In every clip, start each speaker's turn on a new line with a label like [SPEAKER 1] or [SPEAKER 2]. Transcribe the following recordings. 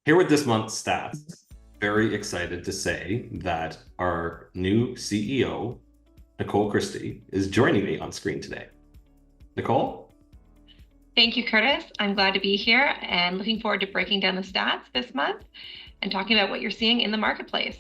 [SPEAKER 1] Here with this month's stats, very excited to say that our new CEO, Nicole Christy, is joining me on screen today. Nicole?
[SPEAKER 2] Thank you, Curtis. I'm glad to be here and looking forward to breaking down the stats this month and talking about what you're seeing in the marketplace.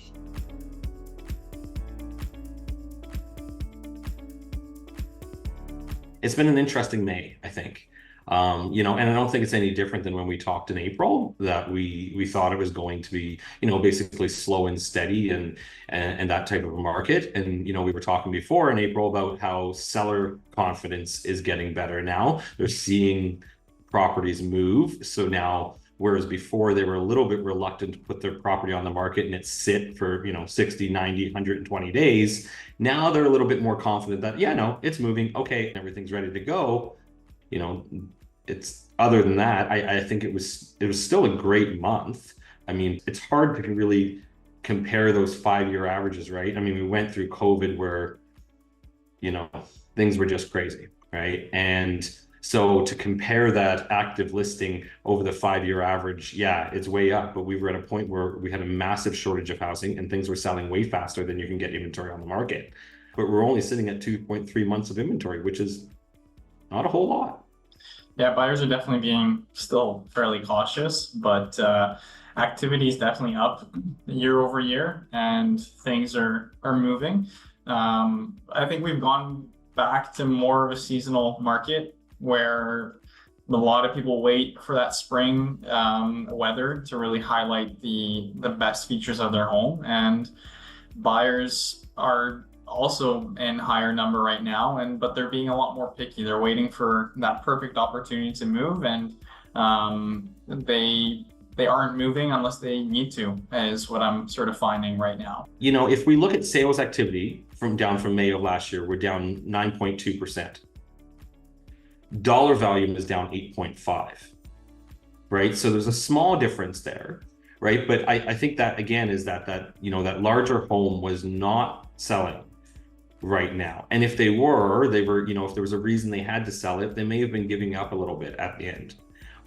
[SPEAKER 1] It's been an interesting May, I think. And I don't think it's any different than when we talked in April, that we thought it was going to be, basically slow and steady and that type of a market. And, we were talking before in April about how seller confidence is getting better now. They're seeing properties move. So now, whereas before they were a little bit reluctant to put their property on the market and it sit for, 60, 90, 120 days, now they're a little bit more confident that, it's moving. Okay, everything's ready to go. It's other than that, I think it was still a great month. I mean, it's hard to really compare those 5-year averages, right? I mean, we went through COVID where, things were just crazy, right? And so to compare that active listing over the 5-year average, it's way up, but we were at a point where we had a massive shortage of housing and things were selling way faster than you can get inventory on the market. But we're only sitting at 2.3 months of inventory, which is not a whole lot.
[SPEAKER 3] Yeah, buyers are definitely being still fairly cautious, but activity is definitely up year over year and things are moving. I think we've gone back to more of a seasonal market where a lot of people wait for that spring weather to really highlight the best features of their home, and buyers are also in higher number right now, but they're being a lot more picky. They're waiting for that perfect opportunity to move, and they aren't moving unless they need to, is what I'm sort of finding right now.
[SPEAKER 1] If we look at sales activity from May of last year, we're down 9.2%. Dollar volume is down 8.5%, right? So there's a small difference there, right? But I think that again is that larger home was not selling right now. And if they were, if there was a reason they had to sell it, they may have been giving up a little bit at the end.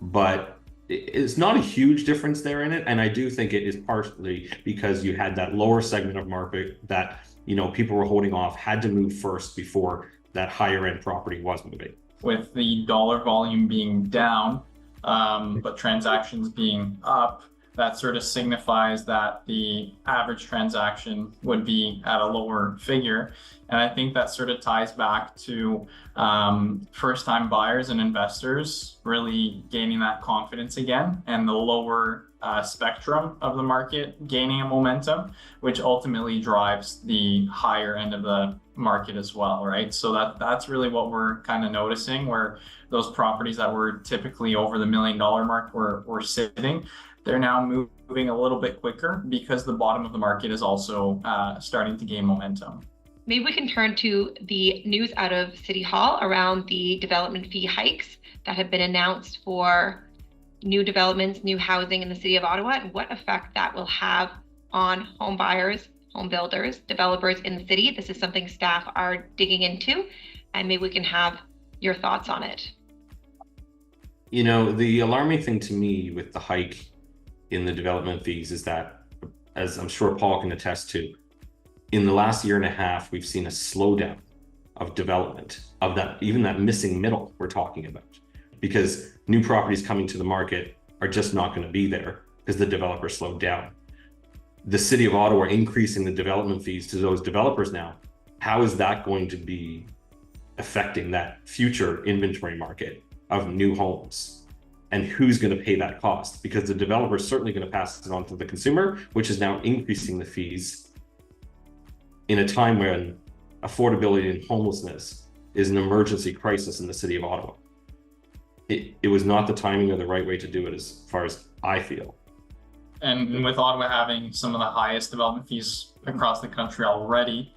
[SPEAKER 1] But it's not a huge difference there in it. And I do think it is partially because you had that lower segment of market that, people were holding off, had to move first before that higher end property was moving.
[SPEAKER 3] With the dollar volume being down, but transactions being up, that sort of signifies that the average transaction would be at a lower figure. And I think that sort of ties back to first-time buyers and investors really gaining that confidence again, and the lower spectrum of the market gaining a momentum, which ultimately drives the higher end of the market as well, right? So that's really what we're kind of noticing, where those properties that were typically over the $1 million mark were sitting. They're now moving a little bit quicker because the bottom of the market is also starting to gain momentum.
[SPEAKER 2] Maybe we can turn to the news out of City Hall around the development fee hikes that have been announced for new developments, new housing in the city of Ottawa, and what effect that will have on home buyers, home builders, developers in the city. This is something staff are digging into, and maybe we can have your thoughts on it.
[SPEAKER 1] The alarming thing to me with the hike in the development fees is that, as I'm sure Paul can attest to, in the last year and a half, we've seen a slowdown of development, of that missing middle we're talking about, because new properties coming to the market are just not going to be there because the developer slowed down. The city of Ottawa increasing the development fees to those developers now, how is that going to be affecting that future inventory market of new homes? And who's going to pay that cost? Because the developer is certainly going to pass it on to the consumer, which is now increasing the fees in a time when affordability and homelessness is an emergency crisis in the city of Ottawa. It was not the timing or the right way to do it, as far as I feel.
[SPEAKER 3] And with Ottawa having some of the highest development fees across the country already,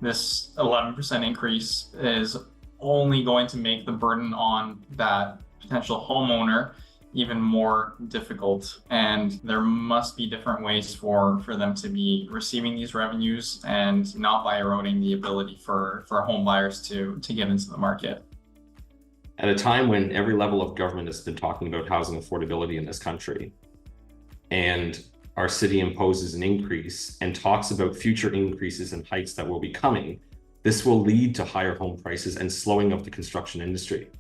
[SPEAKER 3] this 11% increase is only going to make the burden on that potential homeowner even more difficult. And there must be different ways for them to be receiving these revenues, and not by eroding the ability for home buyers to get into the market.
[SPEAKER 1] At a time when every level of government has been talking about housing affordability in this country, and our city imposes an increase and talks about future increases in hikes that will be coming, this will lead to higher home prices and slowing of the construction industry.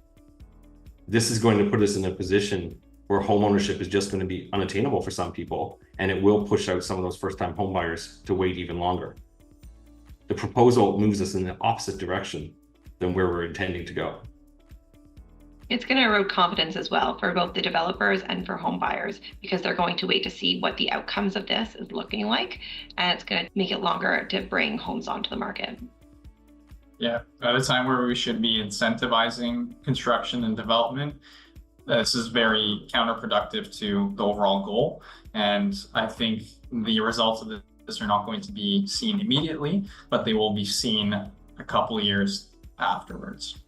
[SPEAKER 1] This is going to put us in a position where homeownership is just going to be unattainable for some people, and it will push out some of those first-time home buyers to wait even longer. The proposal moves us in the opposite direction than where we're intending to go.
[SPEAKER 2] It's going to erode confidence as well for both the developers and for home buyers, because they're going to wait to see what the outcomes of this is looking like, and it's going to make it longer to bring homes onto the market.
[SPEAKER 3] Yeah, at a time where we should be incentivizing construction and development, this is very counterproductive to the overall goal. And I think the results of this are not going to be seen immediately, but they will be seen a couple of years afterwards.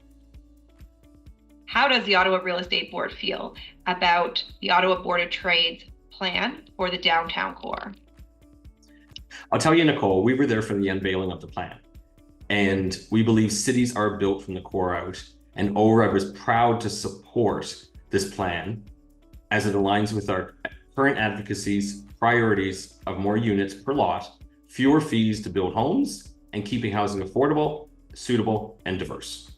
[SPEAKER 2] How does the Ottawa Real Estate Board feel about the Ottawa Board of Trade's plan for the downtown core?
[SPEAKER 1] I'll tell you, Nicole, we were there for the unveiling of the plan. And we believe cities are built from the core out, and OREB is proud to support this plan as it aligns with our current advocacy's priorities of more units per lot, fewer fees to build homes, and keeping housing affordable, suitable, and diverse.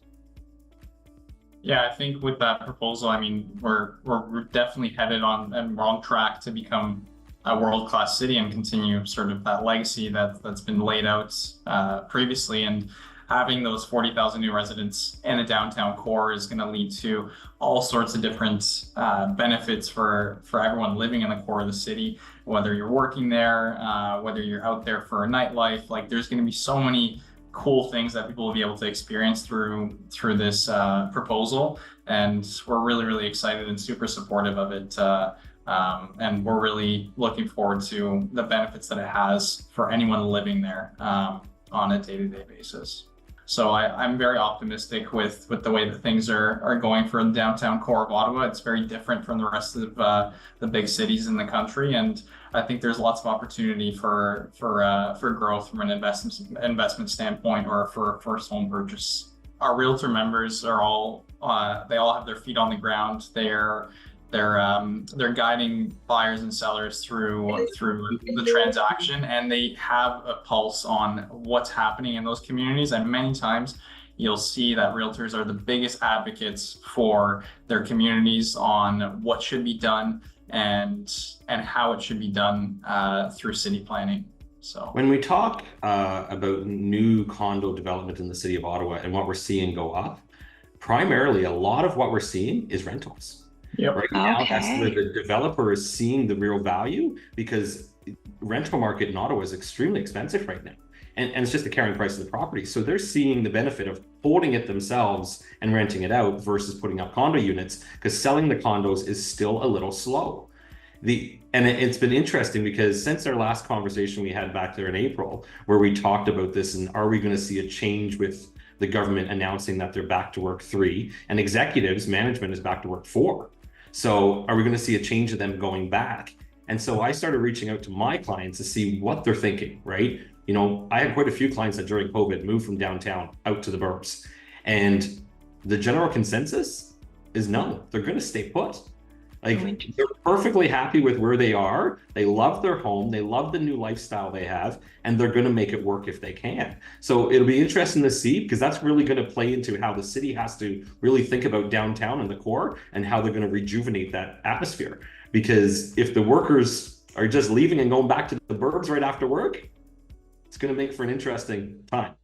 [SPEAKER 3] Yeah, I think with that proposal, I mean, we're definitely headed on and we're on track to become a world-class city and continue sort of that legacy that's been laid out previously. And having those 40,000 new residents in the downtown core is going to lead to all sorts of different benefits for everyone living in the core of the city, whether you're working there, whether you're out there for a nightlife. Like, there's going to be so many cool things that people will be able to experience through this proposal, and we're really excited and super supportive of it. And we're really looking forward to the benefits that it has for anyone living there on a day-to-day basis. So I'm very optimistic with the way that things are going for the downtown core of Ottawa. It's very different from the rest of the big cities in the country, and I think there's lots of opportunity for growth from an investment standpoint or for a first home purchase. Our realtor members are all they all have their feet on the ground. They're guiding buyers and sellers through the transaction, and they have a pulse on what's happening in those communities. And many times you'll see that realtors are the biggest advocates for their communities on what should be done and how it should be done through city planning. So
[SPEAKER 1] when we talk about new condo development in the city of Ottawa and what we're seeing go up, primarily a lot of what we're seeing is rentals.
[SPEAKER 3] Yep.
[SPEAKER 1] Right now,
[SPEAKER 2] Okay.
[SPEAKER 1] that's where the developer is seeing the real value, because rental market in Ottawa is extremely expensive right now. And it's just the carrying price of the property. So they're seeing the benefit of holding it themselves and renting it out versus putting up condo units, because selling the condos is still a little slow. It's been interesting because since our last conversation we had back there in April, where we talked about this and are we going to see a change with the government announcing that they're back to work 3 and executives, management is back to work 4. So are we going to see a change of them going back? And so I started reaching out to my clients to see what they're thinking, right? You know, I had quite a few clients that during COVID moved from downtown out to the burbs. And the general consensus is no, they're going to stay put. Like, they're perfectly happy with where they are. They love their home. They love the new lifestyle they have, and they're going to make it work if they can. So it'll be interesting to see, because that's really going to play into how the city has to really think about downtown and the core and how they're going to rejuvenate that atmosphere. Because if the workers are just leaving and going back to the burbs right after work, it's going to make for an interesting time.